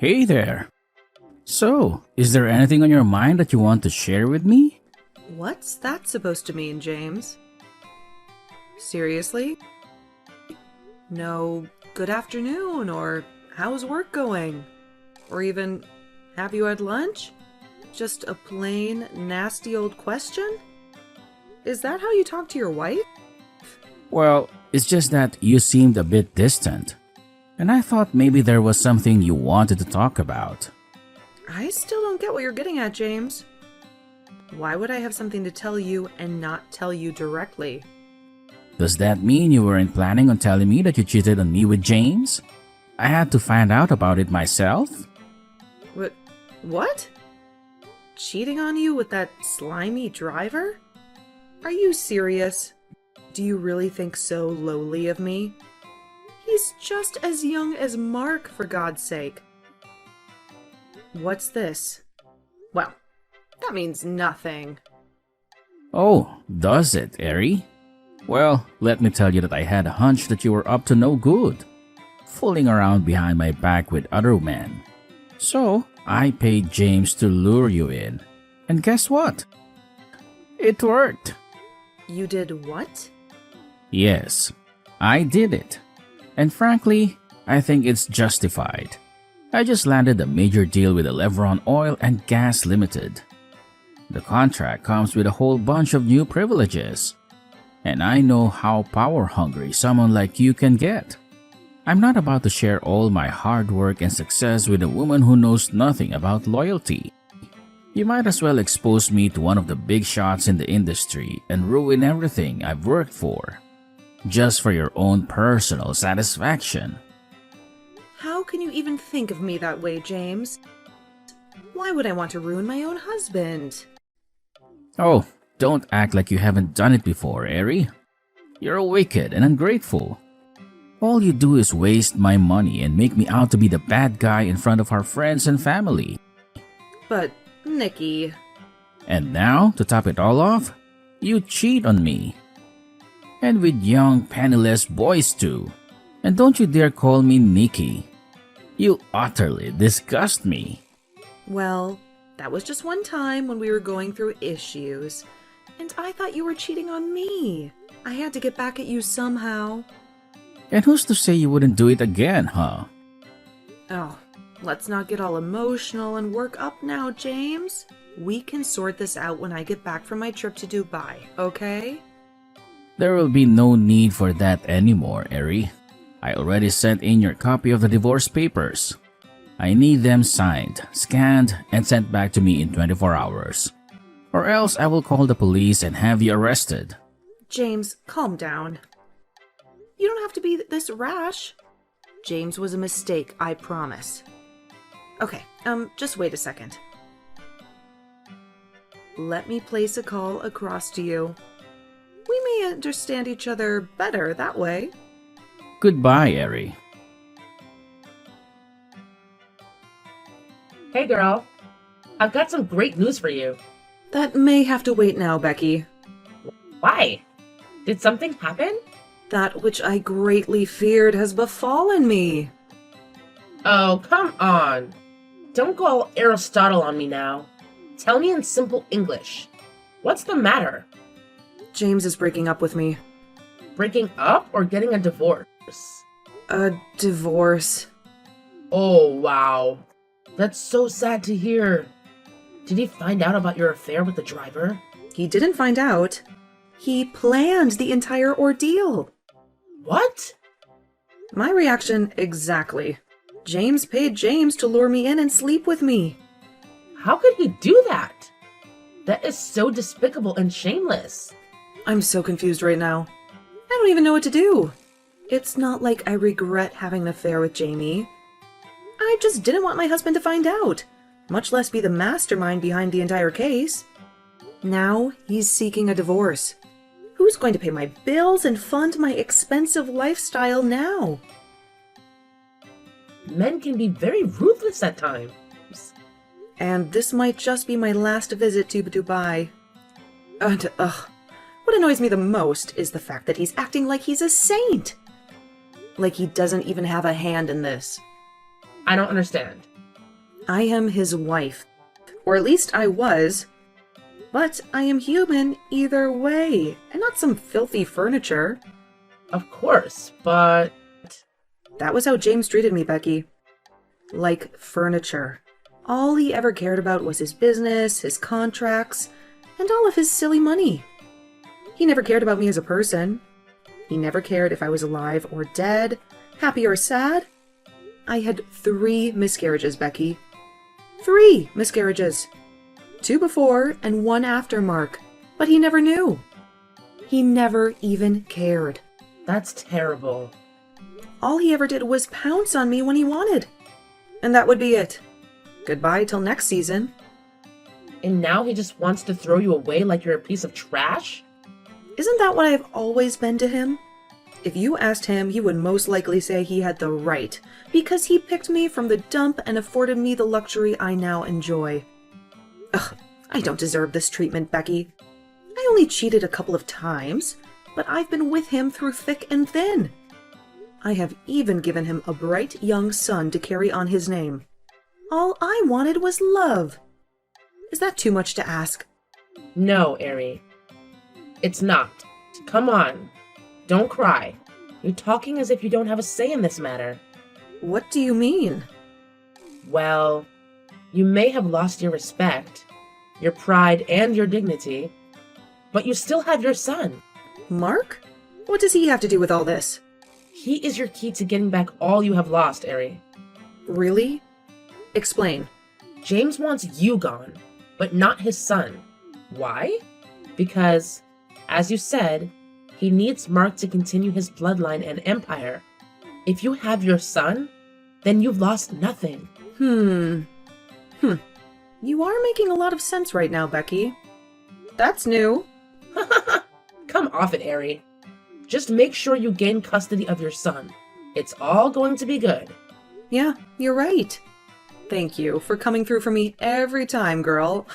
Hey there. So, is there anything on your mind that you want to share with me? What's that supposed to mean, James? Seriously? No good afternoon, or how's work going? Or even, have you had lunch? Just a plain, nasty old question? Is that how you talk to your wife? Well, it's just that you seemed a bit distant, and I thought maybe there was something you wanted to talk about. I still don't get what you're getting at, James. Why would I have something to tell you and not tell you directly? Does that mean you weren't planning on telling me that you cheated on me with James? I had to find out about it myself? What? Cheating on you with that slimy driver? Are you serious? Do you really think so lowly of me? He's just as young as Mark, for God's sake. What's this? Well, that means nothing. Oh, does it, Eri? Well, let me tell you that I had a hunch that you were up to no good, fooling around behind my back with other men. So, I paid James to lure you in. And guess what? It worked. You did what? Yes, I did it. And frankly, I think it's justified. I just landed a major deal with Elevron Oil and Gas Limited. The contract comes with a whole bunch of new privileges. And I know how power-hungry someone like you can get. I'm not about to share all my hard work and success with a woman who knows nothing about loyalty. You might as well expose me to one of the big shots in the industry and ruin everything I've worked for, just for your own personal satisfaction. How can you even think of me that way, James? Why would I want to ruin my own husband? Oh, don't act like you haven't done it before, Eri. You're wicked and ungrateful. All you do is waste my money and make me out to be the bad guy in front of our friends and family. But, Nikki... And now, to top it all off, you cheat on me. And with young, penniless boys too. And don't you dare call me Nikki. You utterly disgust me. Well, that was just one time when we were going through issues. And I thought you were cheating on me. I had to get back at you somehow. And who's to say you wouldn't do it again, huh? Oh, let's not get all emotional and work up now, James. We can sort this out when I get back from my trip to Dubai, okay? There will be no need for that anymore, Eri. I already sent in your copy of the divorce papers. I need them signed, scanned, and sent back to me in 24 hours. Or else I will call the police and have you arrested. James, calm down. You don't have to be this rash. James was a mistake, I promise. Okay, just wait a second. Let me place a call across to you. We may understand each other better that way. Goodbye, Eri. Hey girl, I've got some great news for you. That may have to wait now, Becky. Why? Did something happen? That which I greatly feared has befallen me. Oh, come on. Don't go all Aristotle on me now. Tell me in simple English. What's the matter? James is breaking up with me. Breaking up or getting a divorce? A divorce. Oh, wow. That's so sad to hear. Did he find out about your affair with the driver? He didn't find out. He planned the entire ordeal. What? My reaction exactly. James paid James to lure me in and sleep with me. How could he do that? That is so despicable and shameless. I'm so confused right now. I don't even know what to do. It's not like I regret having an affair with Jamie. I just didn't want my husband to find out, much less be the mastermind behind the entire case. Now he's seeking a divorce. Who's going to pay my bills and fund my expensive lifestyle now? Men can be very ruthless at times. And this might just be my last visit to Dubai. And, what annoys me the most is the fact that he's acting like he's a saint. Like he doesn't even have a hand in this. I don't understand. I am his wife. Or at least I was. But I am human either way, and not some filthy furniture. Of course, but... That was how James treated me, Becky. Like furniture. All he ever cared about was his business, his contracts, and all of his silly money. He never cared about me as a person. He never cared if I was alive or dead, happy or sad. I had 3 miscarriages, Becky. 3 miscarriages. 2 before and 1 after Mark. But he never knew. He never even cared. That's terrible. All he ever did was pounce on me when he wanted. And that would be it. Goodbye till next season. And now he just wants to throw you away like you're a piece of trash? Isn't that what I've always been to him? If you asked him, he would most likely say he had the right, because he picked me from the dump and afforded me the luxury I now enjoy. Ugh, I don't deserve this treatment, Becky. I only cheated a couple of times, but I've been with him through thick and thin. I have even given him a bright young son to carry on his name. All I wanted was love. Is that too much to ask? No, Ari. It's not. Come on. Don't cry. You're talking as if you don't have a say in this matter. What do you mean? Well, you may have lost your respect, your pride, and your dignity, but you still have your son. Mark? What does he have to do with all this? He is your key to getting back all you have lost, Ari. Really? Explain. James wants you gone, but not his son. Why? Because, as you said, he needs Mark to continue his bloodline and empire. If you have your son, then you've lost nothing. You are making a lot of sense right now, Becky. That's new. Come off it, Ari. Just make sure you gain custody of your son. It's all going to be good. Yeah, you're right. Thank you for coming through for me every time, girl.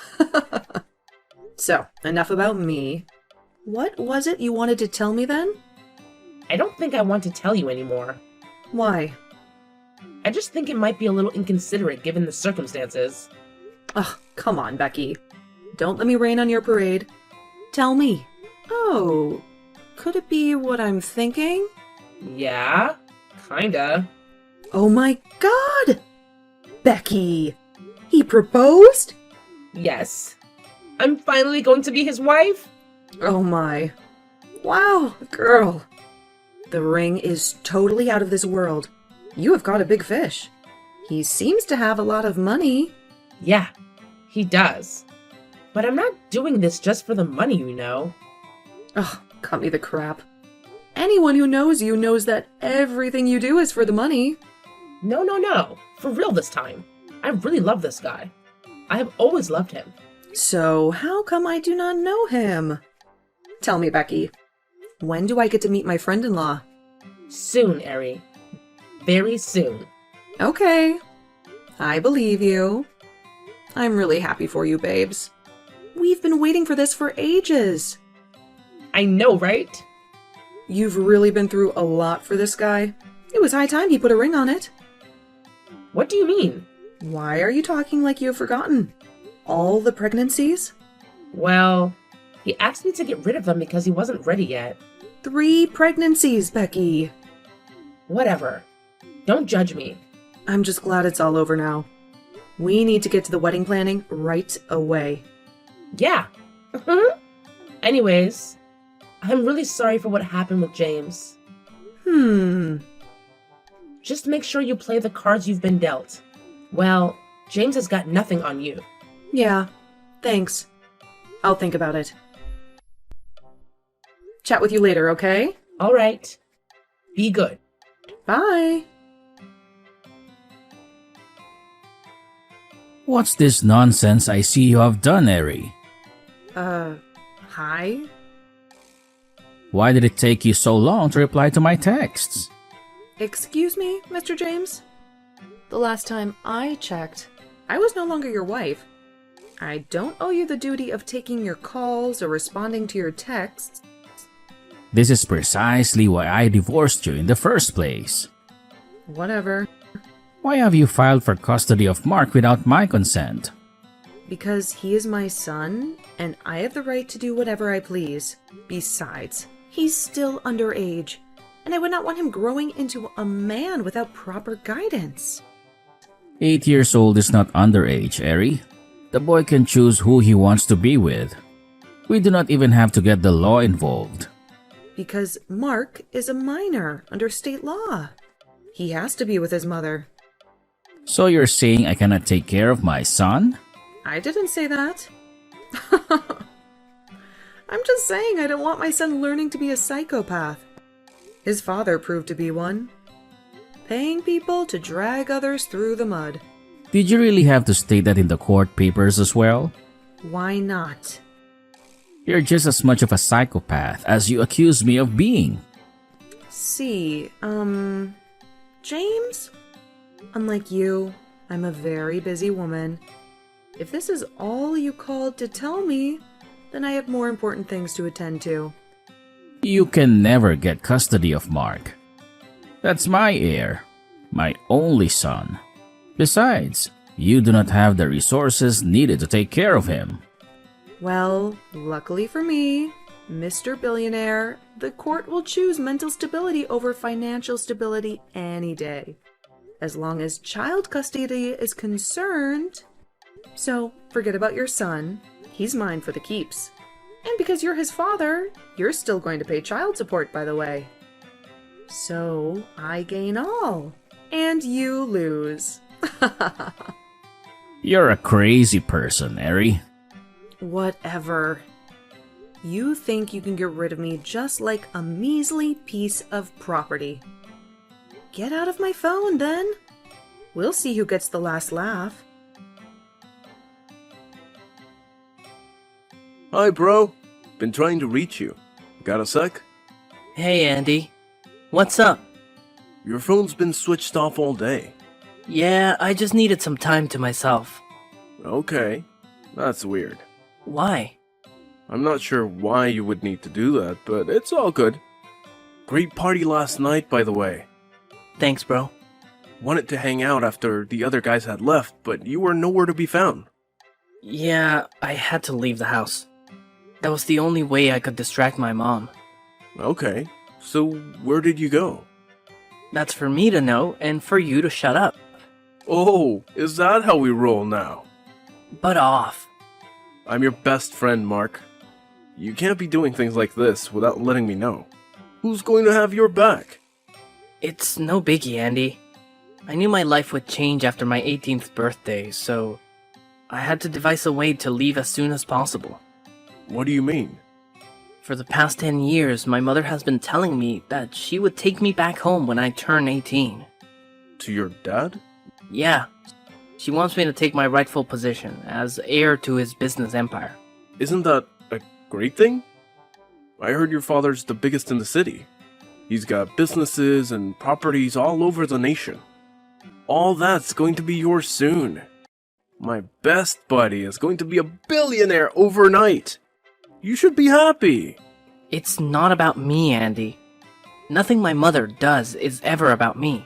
So, enough about me. What was it you wanted to tell me then? I don't think I want to tell you anymore. Why? I just think it might be a little inconsiderate given the circumstances. Ugh, come on, Becky. Don't let me rain on your parade. Tell me. Oh, could it be what I'm thinking? Yeah, kinda. Oh my god! Becky! He proposed? Yes. I'm finally going to be his wife? Oh my. Wow, girl. The ring is totally out of this world. You have caught a big fish. He seems to have a lot of money. Yeah, he does. But I'm not doing this just for the money, you know. Ugh, cut me the crap. Anyone who knows you knows that everything you do is for the money. No. For real this time. I really love this guy. I have always loved him. So, how come I do not know him? Tell me, Becky. When do I get to meet my friend-in-law? Soon, Ari. Very soon. Okay. I believe you. I'm really happy for you, babes. We've been waiting for this for ages. I know, right? You've really been through a lot for this guy. It was high time he put a ring on it. What do you mean? Why are you talking like you've forgotten? All the pregnancies? Well, he asked me to get rid of them because he wasn't ready yet. 3 pregnancies, Becky. Whatever. Don't judge me. I'm just glad it's all over now. We need to get to the wedding planning right away. Yeah. Anyways, I'm really sorry for what happened with James. Just make sure you play the cards you've been dealt. Well, James has got nothing on you. Yeah, thanks. I'll think about it. Chat with you later, okay? All right. Be good. Bye. What's this nonsense I see you have done, Eri? Hi? Why did it take you so long to reply to my texts? Excuse me, Mr. James? The last time I checked, I was no longer your wife. I don't owe you the duty of taking your calls or responding to your texts. This is precisely why I divorced you in the first place. Whatever. Why have you filed for custody of Mark without my consent? Because he is my son, and I have the right to do whatever I please. Besides, he's still underage, and I would not want him growing into a man without proper guidance. 8 years old is not underage, Eri. The boy can choose who he wants to be with. We do not even have to get the law involved. Because Mark is a minor under state law. He has to be with his mother. So you're saying I cannot take care of my son? I didn't say that. I'm just saying I don't want my son learning to be a psychopath. His father proved to be one. Paying people to drag others through the mud. Did you really have to state that in the court papers as well? Why not? You're just as much of a psychopath as you accuse me of being. See, James? Unlike you, I'm a very busy woman. If this is all you called to tell me, then I have more important things to attend to. You can never get custody of Mark. That's my heir, my only son. Besides, you do not have the resources needed to take care of him. Well, luckily for me, Mr. Billionaire, the court will choose mental stability over financial stability any day. As long as child custody is concerned. So, forget about your son. He's mine for the keeps. And because you're his father, you're still going to pay child support, by the way. So, I gain all. And you lose. You're a crazy person, Eri. Whatever. You think you can get rid of me just like a measly piece of property. Get out of my phone, then. We'll see who gets the last laugh. Hi, bro. Been trying to reach you. Got a sec? Hey, Andy. What's up? Your phone's been switched off all day. Yeah, I just needed some time to myself. Okay. That's weird. Why? I'm not sure why you would need to do that, but it's all good. Great party last night, by the way. Thanks, bro. Wanted to hang out after the other guys had left, but you were nowhere to be found. Yeah, I had to leave the house. That was the only way I could distract my mom. Okay. So, where did you go? That's for me to know and for you to shut up. Oh, is that how we roll now? Butt off. I'm your best friend, Mark. You can't be doing things like this without letting me know. Who's going to have your back? It's no biggie, Andy. I knew my life would change after my 18th birthday, so I had to devise a way to leave as soon as possible. What do you mean? For the past 10 years, my mother has been telling me that she would take me back home when I turn 18. To your dad? Yeah, she wants me to take my rightful position as heir to his business empire. Isn't that a great thing? I heard your father's the biggest in the city. He's got businesses and properties all over the nation. All that's going to be yours soon. My best buddy is going to be a billionaire overnight. You should be happy. It's not about me, Andy. Nothing my mother does is ever about me.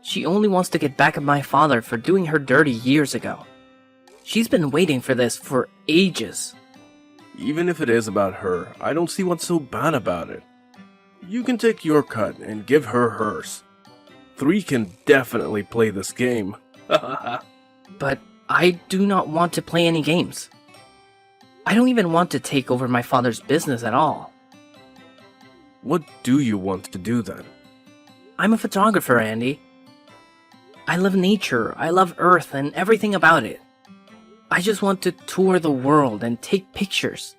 She only wants to get back at my father for doing her dirty years ago. She's been waiting for this for ages. Even if it is about her, I don't see what's so bad about it. You can take your cut and give her hers. 3 can definitely play this game. But I do not want to play any games. I don't even want to take over my father's business at all. What do you want to do then? I'm a photographer, Andy. I love nature, I love Earth and everything about it. I just want to tour the world and take pictures.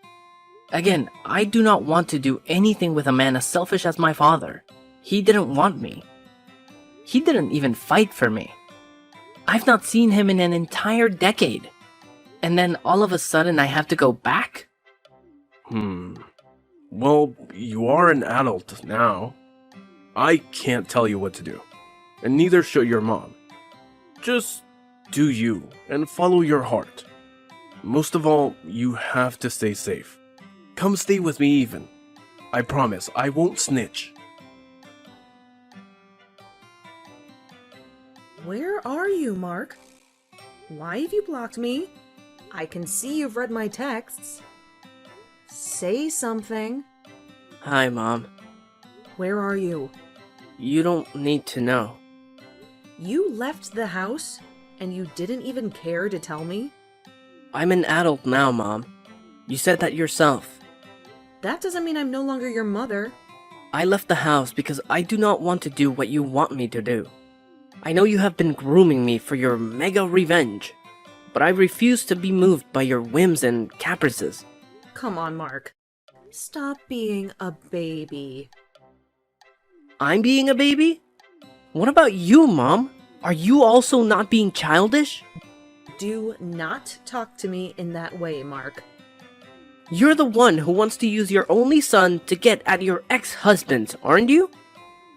Again, I do not want to do anything with a man as selfish as my father. He didn't want me. He didn't even fight for me. I've not seen him in an entire decade. And then all of a sudden I have to go back? Well, you are an adult now. I can't tell you what to do. And neither should your mom. Just do you and follow your heart. Most of all, you have to stay safe. Come stay with me even. I promise I won't snitch. Where are you, Mark? Why have you blocked me? I can see you've read my texts. Say something. Hi, Mom. Where are you? You don't need to know. You left the house and you didn't even care to tell me? I'm an adult now, Mom. You said that yourself. That doesn't mean I'm no longer your mother. I left the house because I do not want to do what you want me to do. I know you have been grooming me for your mega revenge, but I refuse to be moved by your whims and caprices. Come on, Mark. Stop being a baby. I'm being a baby? What about you, Mom? Are you also not being childish? Do not talk to me in that way, Mark. You're the one who wants to use your only son to get at your ex-husband, aren't you?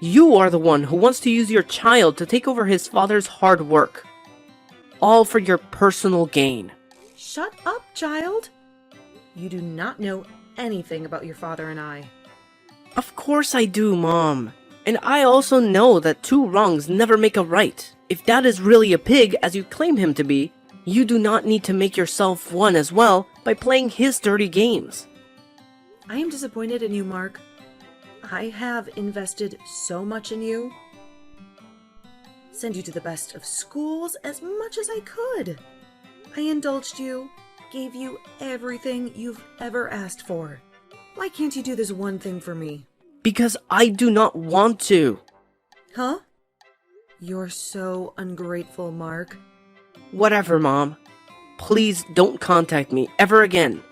You are the one who wants to use your child to take over his father's hard work. All for your personal gain. Shut up, child. You do not know anything about your father and I. Of course I do, Mom. And I also know that two wrongs never make a right. If Dad is really a pig, as you claim him to be, you do not need to make yourself one as well by playing his dirty games. I am disappointed in you, Mark. I have invested so much in you. Send you to the best of schools as much as I could. I indulged you, gave you everything you've ever asked for. Why can't you do this one thing for me? Because I do not want to. Huh? You're so ungrateful, Mark. Whatever, Mom. Please don't contact me ever again.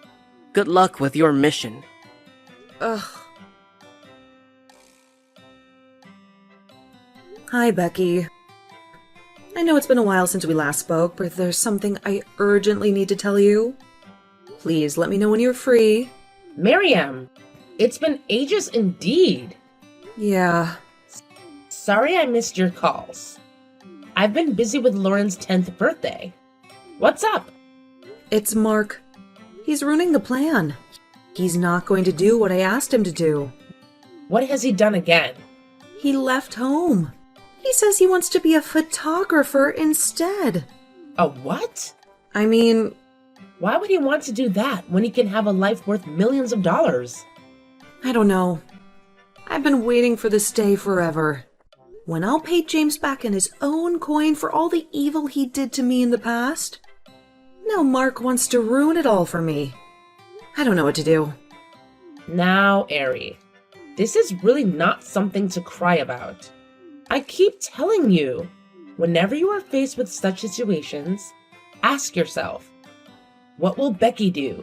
Good luck with your mission. Ugh. Hi, Becky. I know it's been a while since we last spoke, but there's something I urgently need to tell you. Please let me know when you're free. Miriam, it's been ages indeed. Yeah. Sorry I missed your calls. I've been busy with Lauren's 10th birthday. What's up? It's Mark. He's ruining the plan. He's not going to do what I asked him to do. What has he done again? He left home. He says he wants to be a photographer instead. A what? I mean, Why would he want to do that when he can have a life worth millions of dollars? I don't know. I've been waiting for this day forever. When I'll pay James back in his own coin for all the evil he did to me in the past. Now Mark wants to ruin it all for me. I don't know what to do. Now, Ari, this is really not something to cry about. I keep telling you, whenever you are faced with such situations, ask yourself, what will Becky do?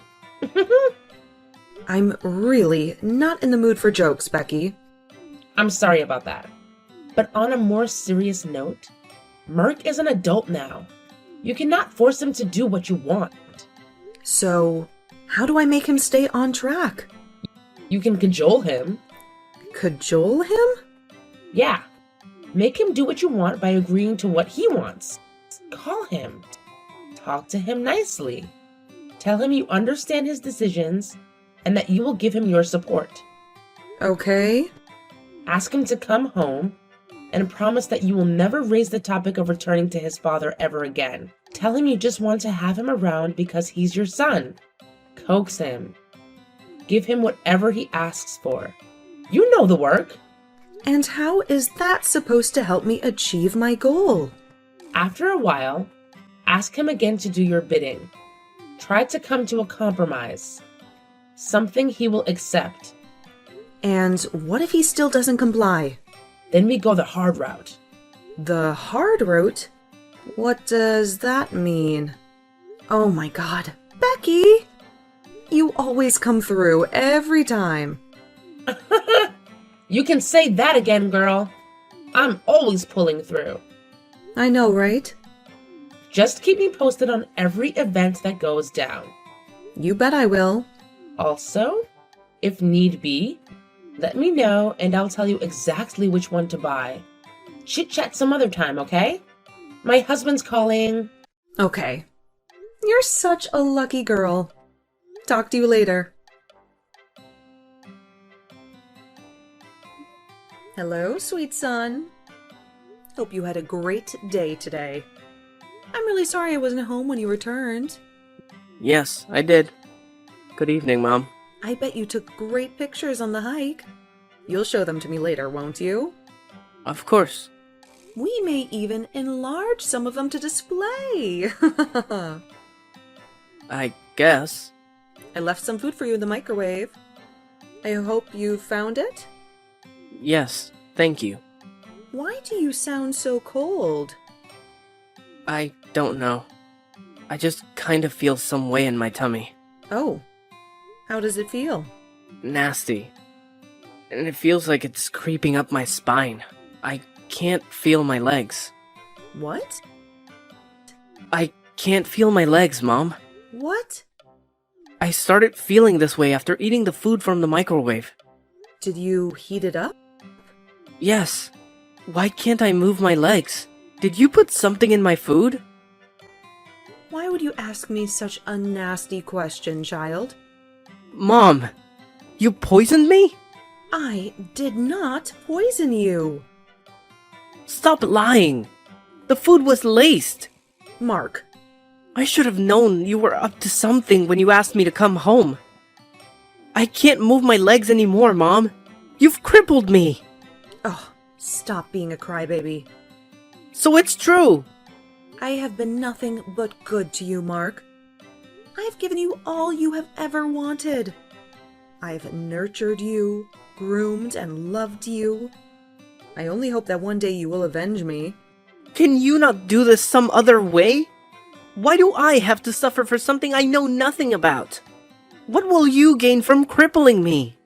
I'm really not in the mood for jokes, Becky. I'm sorry about that. But on a more serious note, Mark is an adult now. You cannot force him to do what you want. So, how do I make him stay on track? You can cajole him. Cajole him? Yeah. Make him do what you want by agreeing to what he wants. Call him. Talk to him nicely. Tell him you understand his decisions and that you will give him your support. Okay. Ask him to come home and promise that you will never raise the topic of returning to his father ever again. Tell him you just want to have him around because he's your son. Coax him. Give him whatever he asks for. You know the work. And how is that supposed to help me achieve my goal? After a while, ask him again to do your bidding. Try to come to a compromise. Something he will accept. And what if he still doesn't comply? Then we go the hard route. The hard route? What does that mean? Oh my god. Becky! You always come through every time. You can say that again, girl. I'm always pulling through. I know, right? Just keep me posted on every event that goes down. You bet I will. Also, if need be, let me know and I'll tell you exactly which one to buy. Chit chat some other time, okay? My husband's calling. Okay. You're such a lucky girl. Talk to you later. Hello, sweet son. Hope you had a great day today. I'm really sorry I wasn't home when you returned. Yes, I did. Good evening, Mom. I bet you took great pictures on the hike. You'll show them to me later, won't you? Of course. We may even enlarge some of them to display. I guess. I left some food for you in the microwave. I hope you found it? Yes, thank you. Why do you sound so cold? I don't know. I just kind of feel some way in my tummy. Oh, how does it feel? Nasty. And it feels like it's creeping up my spine. I can't feel my legs. What? I can't feel my legs, Mom. What? I started feeling this way after eating the food from the microwave. Did you heat it up? Yes. Why can't I move my legs? Did you put something in my food? Why would you ask me such a nasty question, child? Mom, you poisoned me? I did not poison you. Stop lying. The food was laced. Mark, I should have known you were up to something when you asked me to come home. I can't move my legs anymore, Mom. You've crippled me. oh, stop being a crybaby. So it's true. I have been nothing but good to you, Mark. I have given you all you have ever wanted. I have nurtured you, groomed and loved you. I only hope that one day you will avenge me. Can you not do this some other way? Why do I have to suffer for something I know nothing about? What will you gain from crippling me?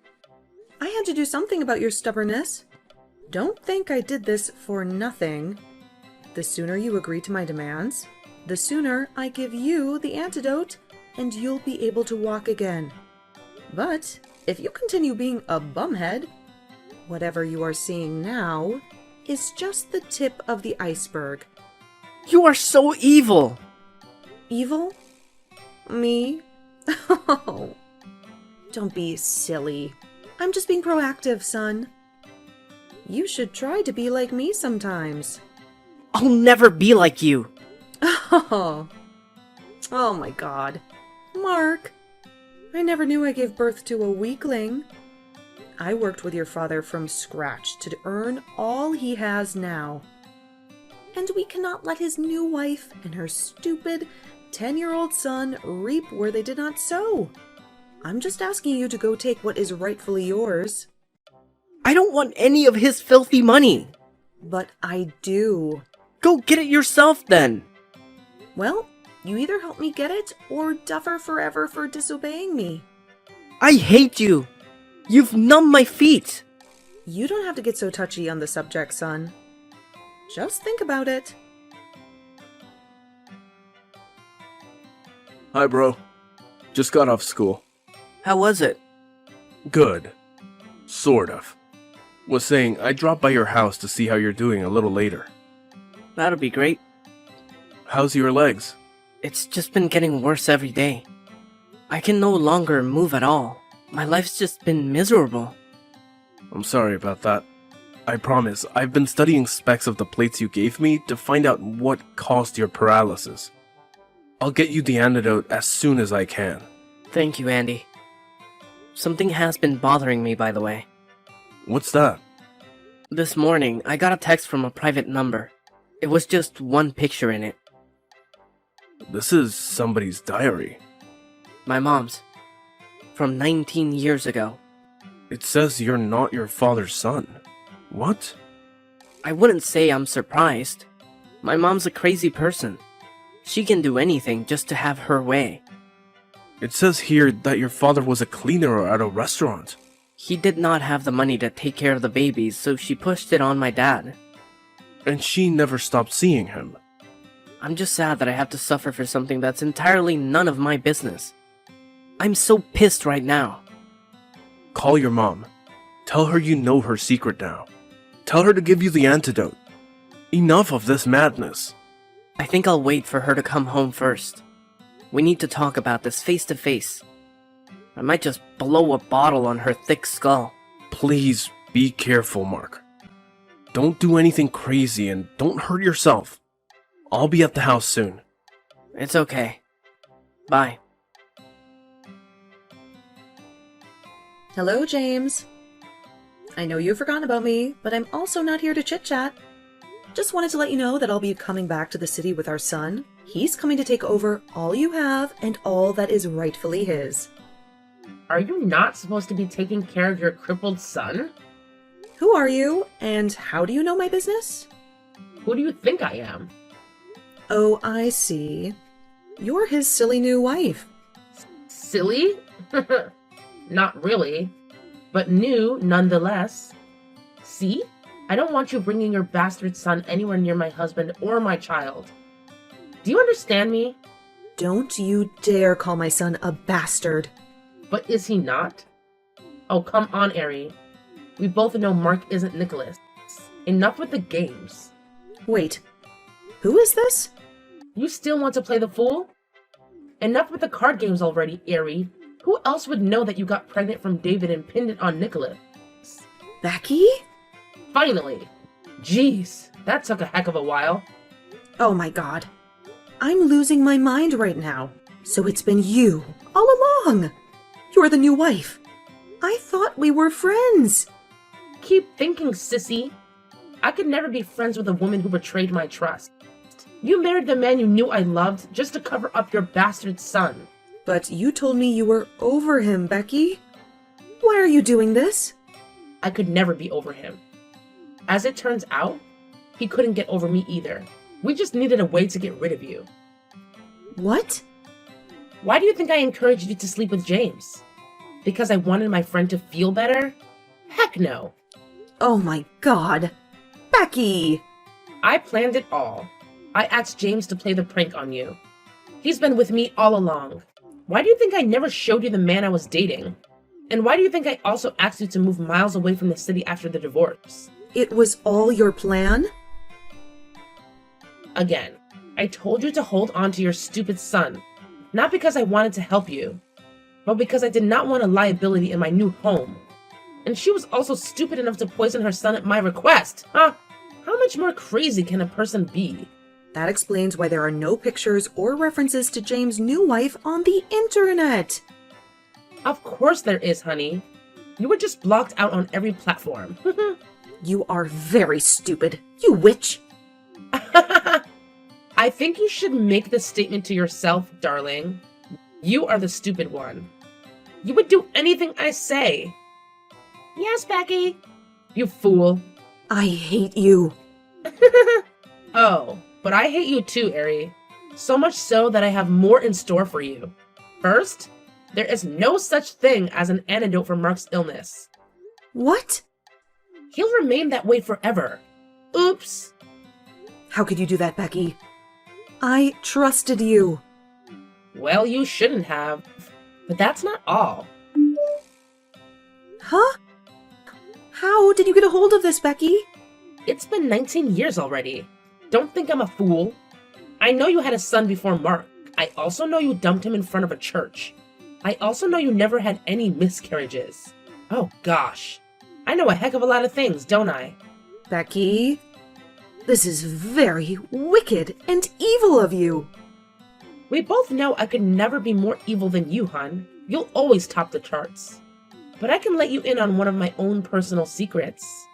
I had to do something about your stubbornness. Don't think I did this for nothing. The sooner you agree to my demands, the sooner I give you the antidote and you'll be able to walk again. But if you continue being a bumhead, whatever you are seeing now is just the tip of the iceberg. You are so evil. Evil? Me? Oh, don't be silly. I'm just being proactive, son. You should try to be like me sometimes. I'll never be like you. Oh my god. Mark, I never knew I gave birth to a weakling. I worked with your father from scratch to earn all he has now. And we cannot let his new wife and her stupid 10-year-old son reap where they did not sow. I'm just asking you to go take what is rightfully yours. I don't want any of his filthy money. But I do. Go get it yourself then. Well, you either help me get it or suffer forever for disobeying me. I hate you. You've numbed my feet. You don't have to get so touchy on the subject, son. Just think about it. Hi, bro. Just got off school. How was it? Good. Sort of. Was saying I'd drop by your house to see how you're doing a little later. That'll be great. How's your legs? It's just been getting worse every day. I can no longer move at all. My life's just been miserable. I'm sorry about that. I promise, I've been studying specs of the plates you gave me to find out what caused your paralysis. I'll get you the antidote as soon as I can. Thank you, Andy. Something has been bothering me, by the way. What's that? This morning, I got a text from a private number. It was just one picture in it. This is somebody's diary. My mom's. From 19 years ago. It says you're not your father's son. What? I wouldn't say I'm surprised. My mom's a crazy person. She can do anything just to have her way. It says here that your father was a cleaner at a restaurant. He did not have the money to take care of the babies, so she pushed it on my dad. And she never stopped seeing him. I'm just sad that I have to suffer for something that's entirely none of my business. I'm so pissed right now. Call your mom. Tell her you know her secret now. Tell her to give you the antidote. Enough of this madness. I think I'll wait for her to come home first. We need to talk about this face to face. I might just blow a bottle on her thick skull. Please be careful, Mark. don't do anything crazy and don't hurt yourself. I'll be at the house soon. It's okay. Bye. Hello, James. I know you've forgotten about me, but I'm also not here to chit-chat. Just wanted to let you know that I'll be coming back to the city with our son. He's coming to take over all you have and all that is rightfully his. Are you not supposed to be taking care of your crippled son? Who are you, and how do you know my business? Who do you think I am? Oh, I see. You're his silly new wife. Silly? Not really, but new nonetheless. See? I don't want you bringing your bastard son anywhere near my husband or my child. Do you understand me? Don't you dare call my son a bastard. But is he not? Oh, come on, Ari. We both know Mark isn't Nicholas. Enough with the games. Wait, who is this? You still want to play the fool? Enough with the card games already, Ari. Who else would know that you got pregnant from David and pinned it on Nicholas? Becky? Finally! Jeez, that took a heck of a while. Oh my god. I'm losing my mind right now. So it's been you, all along. You're the new wife. I thought we were friends. Keep thinking, sissy. I could never be friends with a woman who betrayed my trust. You married the man you knew I loved just to cover up your bastard son. But you told me you were over him, Becky. Why are you doing this? I could never be over him. As it turns out, he couldn't get over me either. We just needed a way to get rid of you. What? Why do you think I encouraged you to sleep with James? Because I wanted my friend to feel better? Heck no. Oh my god. Becky! I planned it all. I asked James to play the prank on you. He's been with me all along. Why do you think I never showed you the man I was dating? And why do you think I also asked you to move miles away from the city after the divorce? It was all your plan? Again, I told you to hold on to your stupid son. Not because I wanted to help you, but because I did not want a liability in my new home. And she was also stupid enough to poison her son at my request, huh? How much more crazy can a person be? That explains why there are no pictures or references to James' new wife on the internet. Of course there is, honey. You were just blocked out on every platform. You are very stupid, you witch. I think you should make this statement to yourself, darling. You are the stupid one. You would do anything I say. Yes, Becky. You fool. I hate you. Oh, but I hate you too, Ari. So much so that I have more in store for you. First, there is no such thing as an antidote for Mark's illness. What? He'll remain that way forever. Oops. How could you do that, Becky? I trusted you. Well, you shouldn't have. But that's not all. Huh? How did you get a hold of this, Becky? It's been 19 years already. Don't think I'm a fool. I know you had a son before Mark. I also know you dumped him in front of a church. I also know you never had any miscarriages. Oh gosh. I know a heck of a lot of things, don't I? Becky, this is very wicked and evil of you. We both know I could never be more evil than you, hon. You'll always top the charts. But I can let you in on one of my own personal secrets.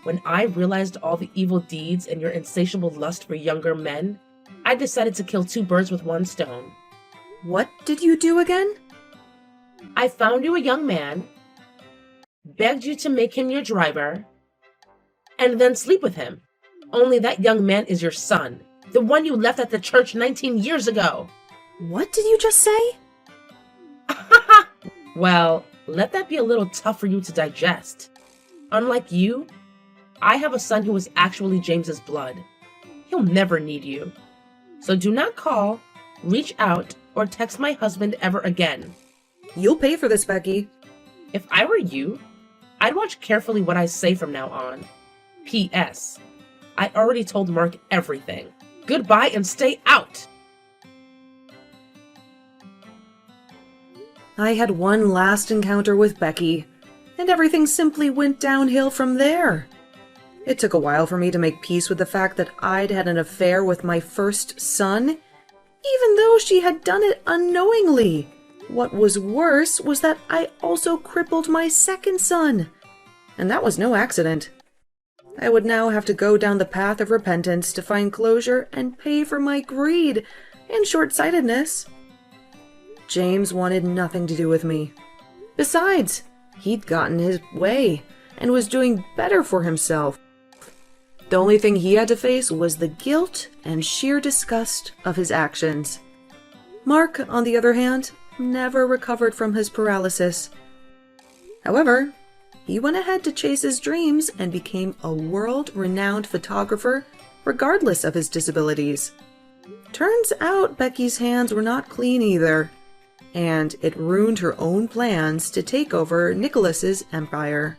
When I realized all the evil deeds and your insatiable lust for younger men, I decided to kill two birds with one stone. What did you do again? I found you a young man, begged you to make him your driver, and then sleep with him. Only that young man is your son, the one you left at the church 19 years ago. What did you just say? Well, let that be a little tough for you to digest. Unlike you, I have a son who is actually James's blood. He'll never need you. So do not call, reach out, or text my husband ever again. You'll pay for this, Becky. If I were you, I'd watch carefully what I say from now on. P.S. I already told Mark everything. Goodbye and stay out! I had one last encounter with Becky, and everything simply went downhill from there. It took a while for me to make peace with the fact that I'd had an affair with my first son, even though she had done it unknowingly. What was worse was that I also crippled my second son, and that was no accident. I would now have to go down the path of repentance to find closure and pay for my greed and short-sightedness. James wanted nothing to do with me. Besides, he'd gotten his way and was doing better for himself. The only thing he had to face was the guilt and sheer disgust of his actions. Mark, on the other hand, never recovered from his paralysis. However, he went ahead to chase his dreams and became a world-renowned photographer regardless of his disabilities. Turns out Becky's hands were not clean either, and it ruined her own plans to take over Nicholas's empire.